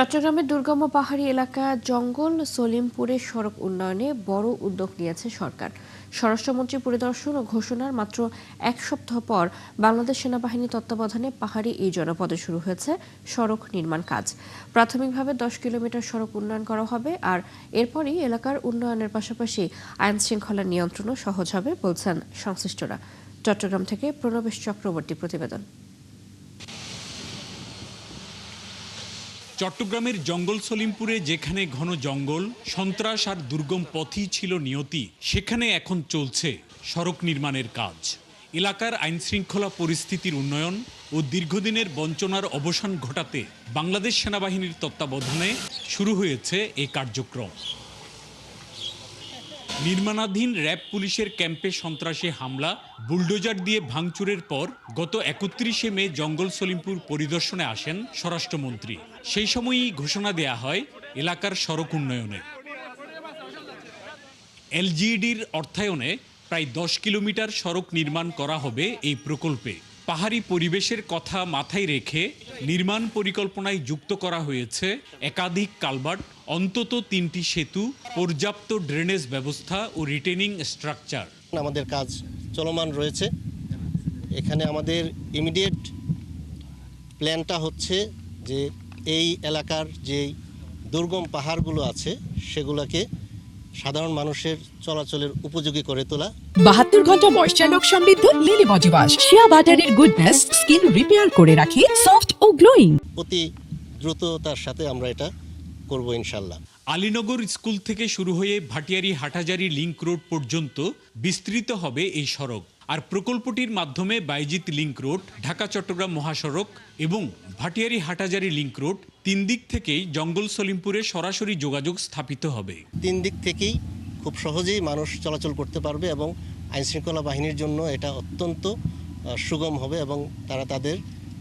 চট্টগ্রামের দুর্গম পাহাড়ি এলাকা জঙ্গল সলিমপুরে সড়ক উন্নয়নে বড় উদ্যোগ নিয়েছে সরকার। স্বরাষ্ট্রমন্ত্রী পরিদর্শন ও ঘোষণার মাত্র এক সপ্তাহ পর বাংলাদেশ সেনাবাহিনীর তত্ত্বাবধানে পাহাড়ি এই জনপদে শুরু হয়েছে সড়ক নির্মাণ কাজ। প্রাথমিকভাবে 10 কিলোমিটার সড়ক উন্নয়ন করা হবে, আর এরপরই এলাকার উন্নয়নের পাশাপাশি আইন শৃঙ্খলা নিয়ন্ত্রণও সহজ হবে বলছেন সংশ্লিষ্টরা। চট্টগ্রাম থেকে প্রণবেশ চক্রবর্তী প্রতিবেদন। চট্টগ্রামের জঙ্গল সলিমপুরে যেখানে ঘন জঙ্গল, সন্ত্রাস আর দুর্গম পথই ছিল নিয়তি, সেখানে এখন চলছে সড়ক নির্মাণের কাজ। এলাকার আইনশৃঙ্খলা পরিস্থিতির উন্নয়ন ও দীর্ঘদিনের বঞ্চনার অবসান ঘটাতে বাংলাদেশ সেনাবাহিনীর তত্ত্বাবধানে শুরু হয়েছে এই কার্যক্রম। নির্মাণাধীন র্যাব পুলিশের ক্যাম্পে সন্ত্রাসী হামলা, বুলডোজার দিয়ে ভাঙচুরের পর গত 31শে মে জঙ্গল সলিমপুর পরিদর্শনে আসেন স্বরাষ্ট্রমন্ত্রী। সেই সময়ই ঘোষণা দেয়া হয় এলাকার সড়ক উন্নয়নের। এলজিইডির অর্থায়নে প্রায় 10 কিলোমিটার সড়ক নির্মাণ করা হবে এই প্রকল্পে। পাহাড়ি পরিবেশের কথা মাথায় রেখে নির্মাণ পরিকল্পনায় যুক্ত করা হয়েছে একাধিক কালভার্ট, অন্তত 3টি সেতু, পর্যাপ্ত ড্রেনেজ ব্যবস্থা ও রিটেনিং স্ট্রাকচার। আমাদের কাজ চলমান রয়েছে। এখানে আমাদের ইমিডিয়েট প্ল্যানটা হচ্ছে যে এই এলাকার যে দুর্গম পাহাড়গুলো আছে সেগুলোকে সাধারণ মানুষের চলাচলের উপযোগী করে তোলা। 72 ঘন্টা ময়েশ্চার লক সমৃদ্ধ লিলি বডি ওয়াশ, শিয়া বাটারের গুডনেস স্কিন রিপেয়ার করে রাখে সফট ও গ্লোয়িং। অতি দ্রুততার সাথে আমরা এটা করব ইনশাল্লাহ। আলীনগর স্কুল থেকে শুরু হয়ে ভাটিয়ারি হাটাজারি লিংক রোড পর্যন্ত বিস্তৃত হবে এই সড়ক। আর প্রকল্পটির মাধ্যমে বাইজিৎ লিংক রোড, ঢাকা চট্টগ্রাম মহাসড়ক এবং ভাটিয়ারি হাটাজারি লিংক রোড 3 দিক থেকেই জঙ্গল সলিমপুরে সরাসরি যোগাযোগ স্থাপিত হবে। 3 দিক থেকেই খুব সহজেই মানুষ চলাচল করতে পারবে এবং আইনশৃঙ্খলা বাহিনীর জন্য এটা অত্যন্ত সুগম হবে এবং তারা তাদের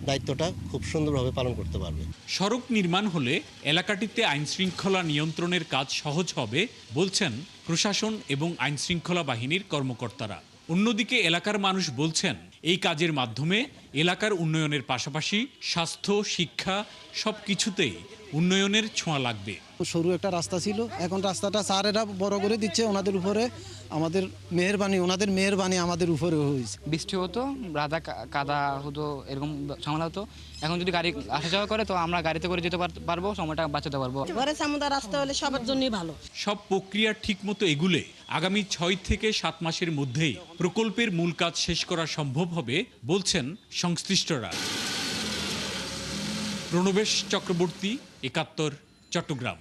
দায়িত্বটা খুব সুন্দরভাবে পালন করতে পারবে। সড়ক নির্মাণ হলে এলাকাটিতে আইনশৃঙ্খলা নিয়ন্ত্রণের কাজ সহজ হবে বলছেন প্রশাসন এবং আইনশৃঙ্খলা বাহিনীর কর্মকর্তারা। অন্যদিকে এলাকার মানুষ বলছেন এই কাজের মাধ্যমে এলাকার উন্নয়নের পাশাপাশি স্বাস্থ্য, শিক্ষা সবকিছুতেই উন্নয়নের ছোঁয়া লাগবে। সরু একটা রাস্তা ছিল, এখন রাস্তাটা স্যারেরা বড় করে দিচ্ছে। ওনাদের উপরে আমাদের মেহেরবানি, ওনাদের মেহেরবানি আমাদের উপরে হয়েছে। বৃষ্টি হতো, রাধা কাদা হতো, এরকম ঝামেলা হতো। এখন যদি গাড়ি আসা যাওয়া করে তো আমরা গাড়িতে করে যেতে পারবো, সময়টা বাঁচাতে পারবো। রাস্তা হলে সবার জন্যই ভালো। সব প্রক্রিয়া ঠিকমতো এগুলে আগামী 6 থেকে 7 মাসের মধ্যেই প্রকল্পের মূল কাজ শেষ করা সম্ভব হবে বলছেন সংশ্লিষ্টরা। প্রণবেশ চক্রবর্তী, 71, চট্টগ্রাম।